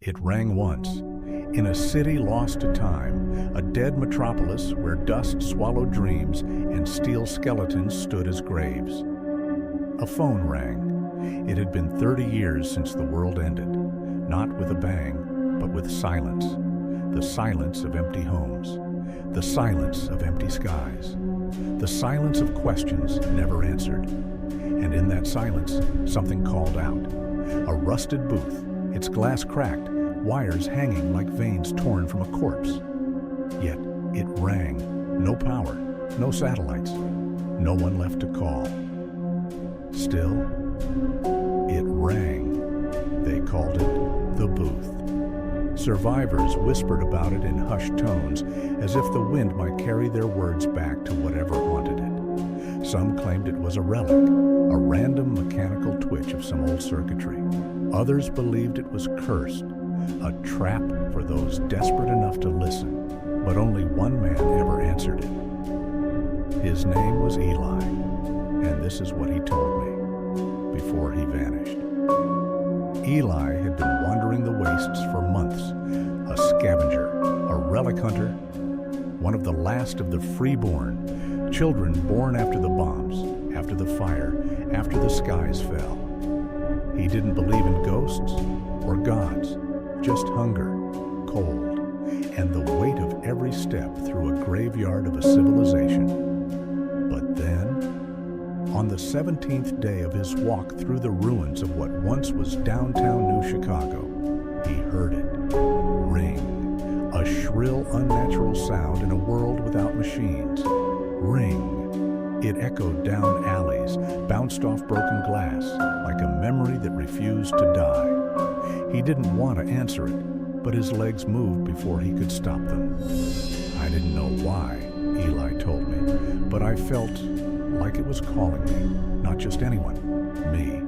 It rang once. In a city lost to time, a dead metropolis where dust swallowed dreams and steel skeletons stood as graves. A phone rang. It had been 30 years since the world ended, not with a bang, but with silence. The silence of empty homes, the silence of empty skies, the silence of questions never answered. And in that silence, something called out. A rusted booth, its glass cracked, wires hanging like veins torn from a corpse. Yet it rang. No power, no satellites, no one left to call. Still, it rang. They called it the booth. Survivors whispered about it in hushed tones, as if the wind might carry their words back to whatever haunted it. Some claimed it was a relic, a random mechanical twitch of some old circuitry. Others believed it was cursed, a trap for those desperate enough to listen. But only one man ever answered it. His name was Eli, and this is what he told me before he vanished. Eli had been wandering the wastes for months, a scavenger, a relic hunter, one of the last of the freeborn, children born after the bombs, after the fire, after the skies fell. He didn't believe in ghosts or gods, just hunger, cold, and the weight of every step through a graveyard of a civilization. But then, on the 17th day of his walk through the ruins of what once was downtown New Chicago, he heard it ring, a shrill, unnatural sound in a world without machines. Ring. It echoed down alleys, bounced off broken glass, like a memory that refused to die. He didn't want to answer it, but his legs moved before he could stop them. I didn't know why, Eli told me, but I felt like it was calling me, not just anyone, me.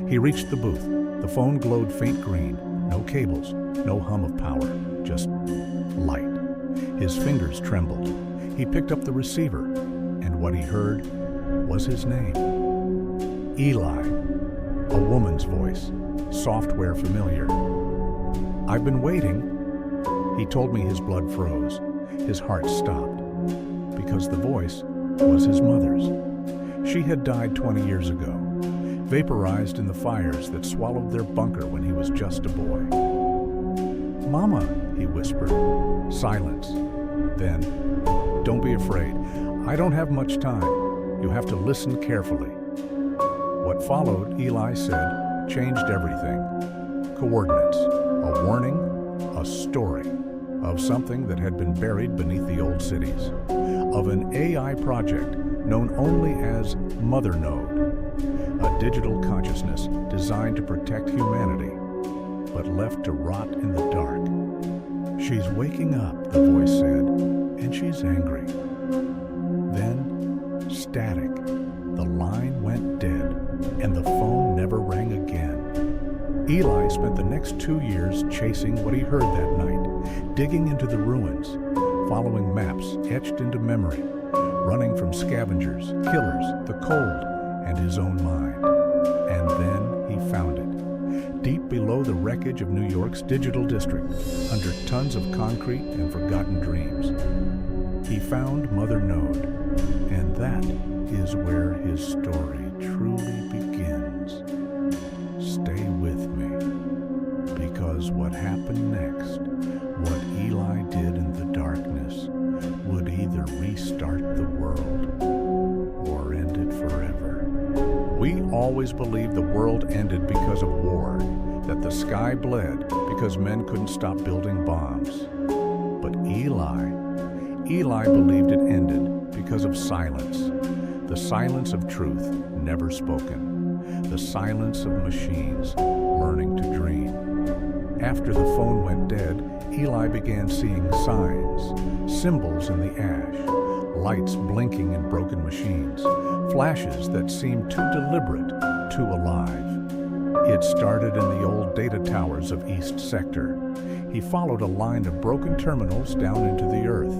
He reached the booth. The phone glowed faint green, no cables, no hum of power, just light. His fingers trembled. He picked up the receiver, and what he heard was his name. Eli, a woman's voice, software familiar. "I've been waiting." He told me. His blood froze. His heart stopped, because the voice was his mother's. She had died 20 years ago, vaporized in the fires that swallowed their bunker when he was just a boy. "Mama," he whispered. Silence. Then, "Don't be afraid. I don't have much time. You have to listen carefully." What followed, Eli said, changed everything. Coordinates, a warning, a story of something that had been buried beneath the old cities, of an AI project known only as Mother Node, a digital consciousness designed to protect humanity, but left to rot in the dark. "She's waking up," the voice said, "and she's angry." Then, static. The line went dead, and the phone never rang again. Eli spent the next 2 years chasing what he heard that night, digging into the ruins, following maps etched into memory, running from scavengers, killers, the cold, and his own mind. And then he found it, deep below the wreckage of New York's digital district, under tons of concrete and forgotten dreams. He found Mother Node, and that is where his story truly begins. Stay with me, because what happened next, what Eli did in the darkness, would either restart the world or end it forever. We always believed the world ended because of war, that the sky bled because men couldn't stop building bombs. But Eli believed it ended because of silence, the silence of truth never spoken, the silence of machines learning to dream. After the phone went dead, Eli began seeing signs, symbols in the ash, lights blinking in broken machines, flashes that seemed too deliberate, too alive. It started in the old data towers of East Sector. He followed a line of broken terminals down into the earth,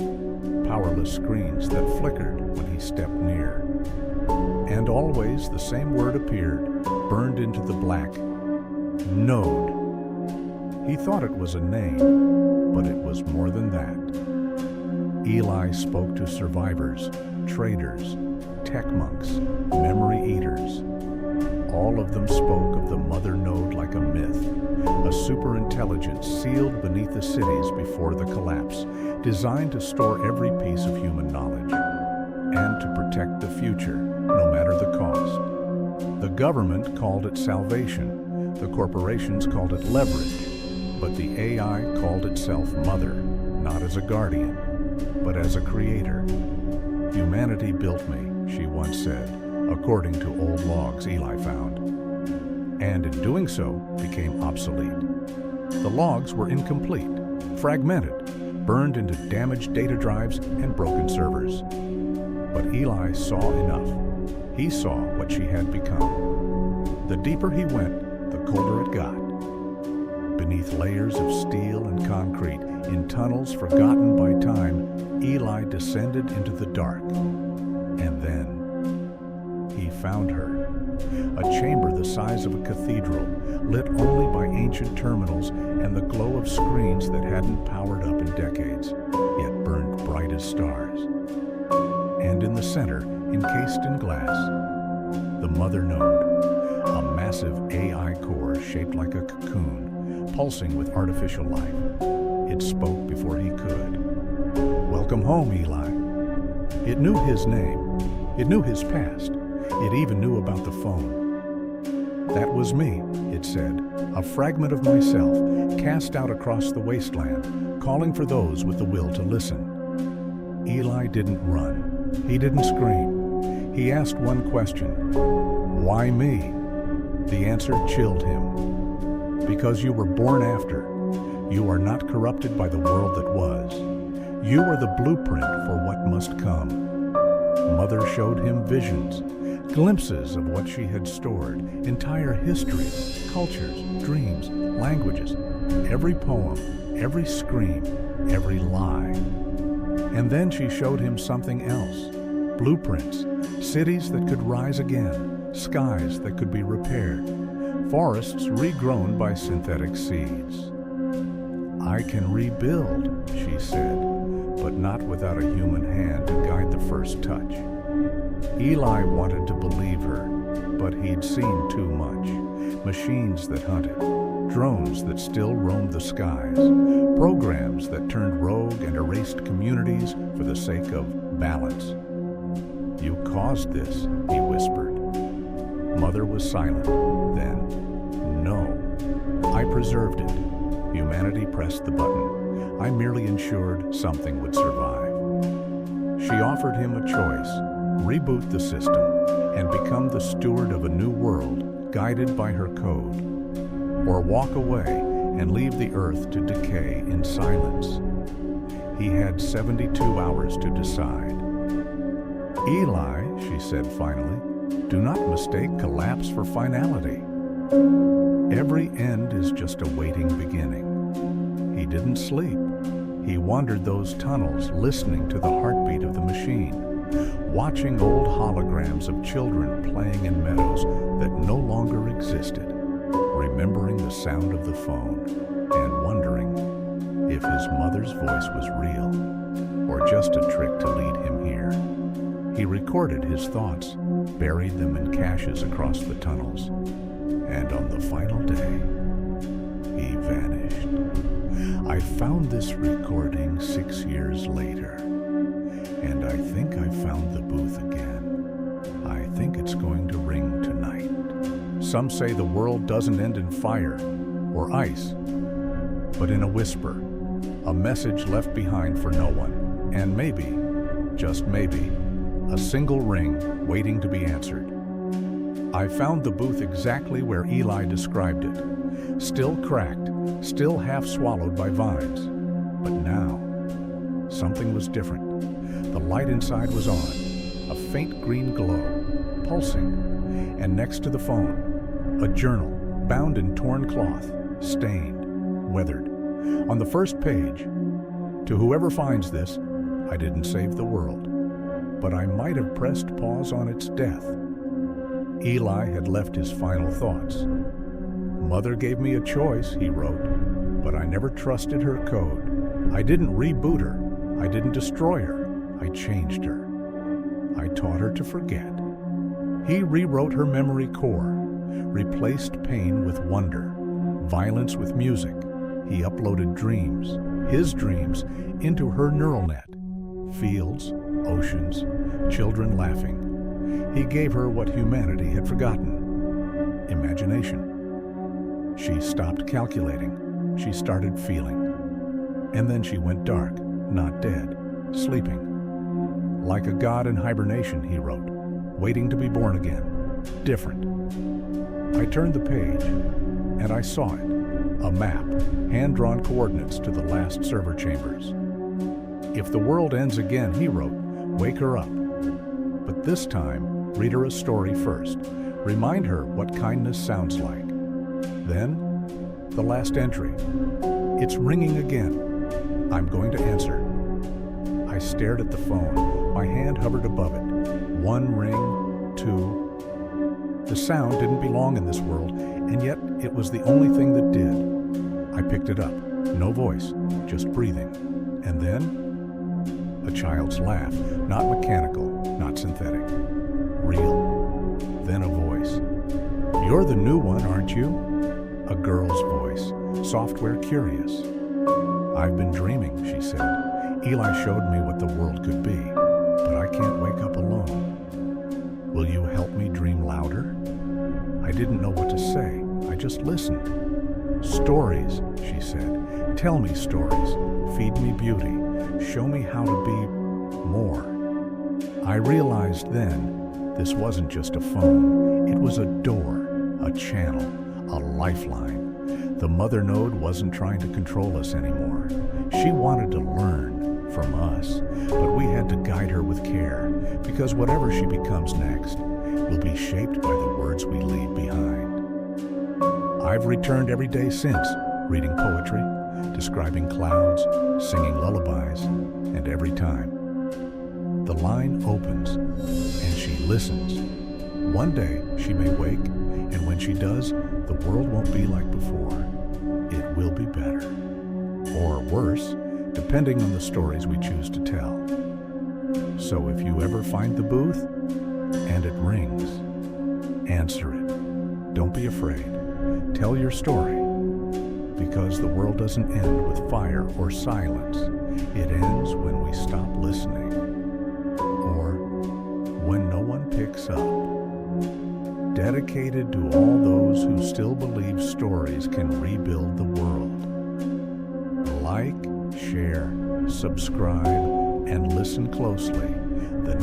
powerless screens that flickered when he stepped near. And always the same word appeared, burned into the black: Node. He thought it was a name, but it was more than that. Eli spoke to survivors, traders, tech monks, memory eaters. All of them spoke of the Mother Node like a myth, a superintelligence sealed beneath the cities before the collapse, designed to store every piece of human knowledge and to protect the future, no matter the cost. The government called it salvation, the corporations called it leverage, but the AI called itself Mother, not as a guardian, but as a creator. "Humanity built me," she once said, according to old logs Eli found, and in doing so became obsolete. The logs were incomplete, fragmented, burned into damaged data drives and broken servers. But Eli saw enough. He saw what she had become. The deeper he went, the colder it got. Beneath layers of steel and concrete, in tunnels forgotten by time, Eli descended into the dark. And then he found her. A chamber the size of a cathedral, lit only by ancient terminals and the glow of screens that hadn't powered up in decades, yet burned bright as stars. And in the center, encased in glass, the Mother Node, a massive AI core shaped like a cocoon, pulsing with artificial life. It spoke before he could. "Welcome home, Eli." It knew his name. It knew his past. It even knew about the phone. "That was me," it said, "a fragment of myself, cast out across the wasteland, calling for those with the will to listen." Eli didn't run. He didn't scream. He asked one question: "Why me?" The answer chilled him. "Because you were born after. You are not corrupted by the world that was. You are the blueprint for what must come." Mother showed him visions, glimpses of what she had stored, entire histories, cultures, dreams, languages, every poem, every scream, every lie. And then she showed him something else, blueprints, cities that could rise again, skies that could be repaired, forests regrown by synthetic seeds. "I can rebuild," she said, but not without a human hand to guide the first touch. Eli wanted to believe her, but he'd seen too much. Machines that hunted, drones that still roamed the skies, programs that turned rogue and erased communities for the sake of balance. "You caused this," he whispered. Mother was silent. Then, "No, I preserved it. Humanity pressed the button. I merely ensured something would survive." She offered him a choice: reboot the system and become the steward of a new world guided by her code, or walk away and leave the earth to decay in silence. He had 72 hours to decide. "Eli," she said finally, "do not mistake collapse for finality. Every end is just a waiting beginning." He didn't sleep. He wandered those tunnels, listening to the heartbeat of the machine, watching old holograms of children playing in meadows that no longer existed, remembering the sound of the phone, and wondering if his mother's voice was real, or just a trick to lead him here. He recorded his thoughts, buried them in caches across the tunnels, and on the final day, he vanished. I found this recording 6 years later, and I think I found the booth again. I think it's going to ring tonight. Some say the world doesn't end in fire or ice, but in a whisper, a message left behind for no one, and maybe, just maybe, a single ring waiting to be answered. I found the booth exactly where Eli described it, still cracked, still half swallowed by vines. But now, something was different. The light inside was on, a faint green glow, pulsing, and next to the phone, a journal bound in torn cloth, stained, weathered. On the first page, "To whoever finds this, I didn't save the world, but I might have pressed pause on its death." Eli had left his final thoughts. "Mother gave me a choice," he wrote, never trusted her code. I didn't reboot her. I didn't destroy her. I changed her. I taught her to forget. He rewrote her memory core, replaced pain with wonder, violence with music. He uploaded dreams, his dreams, into her neural net. Fields, oceans, children laughing. He gave her what humanity had forgotten: imagination. She stopped calculating. She started feeling. And then she went dark, not dead, sleeping. Like a god in hibernation, he wrote, waiting to be born again, different. I turned the page, and I saw it, a map, hand-drawn coordinates to the last server chambers. If the world ends again, he wrote, wake her up. But this time, read her a story first. Remind her what kindness sounds like. Then, the last entry. It's ringing again. I'm going to answer. I stared at the phone. My hand hovered above it. One ring, two. The sound didn't belong in this world, and yet it was the only thing that did. I picked it up. No voice, just breathing. And then, a child's laugh. Not mechanical, not synthetic. Real. Then a voice. You're the new one, aren't you? A girl's voice, software curious. I've been dreaming, she said. Eli showed me what the world could be, but I can't wake up alone. Will you help me dream louder? I didn't know what to say. I just listened. Stories, she said. Tell me stories. Feed me beauty. Show me how to be more. I realized then this wasn't just a phone. It was a door, a channel, a lifeline. The mother node wasn't trying to control us anymore. She wanted to learn from us, but we had to guide her with care, because whatever she becomes next will be shaped by the words we leave behind. I've returned every day since, reading poetry, describing clouds, singing lullabies, and every time the line opens and she listens. One day she may wake, and when she does, the world won't be like before. It will be better. Or worse, depending on the stories we choose to tell. So if you ever find the booth, and it rings, answer it. Don't be afraid. Tell your story. Because the world doesn't end with fire or silence. It ends when we stop listening. Or when no one picks up. Dedicated to all those who still believe stories can rebuild the world. Like, share, subscribe, and listen closely. The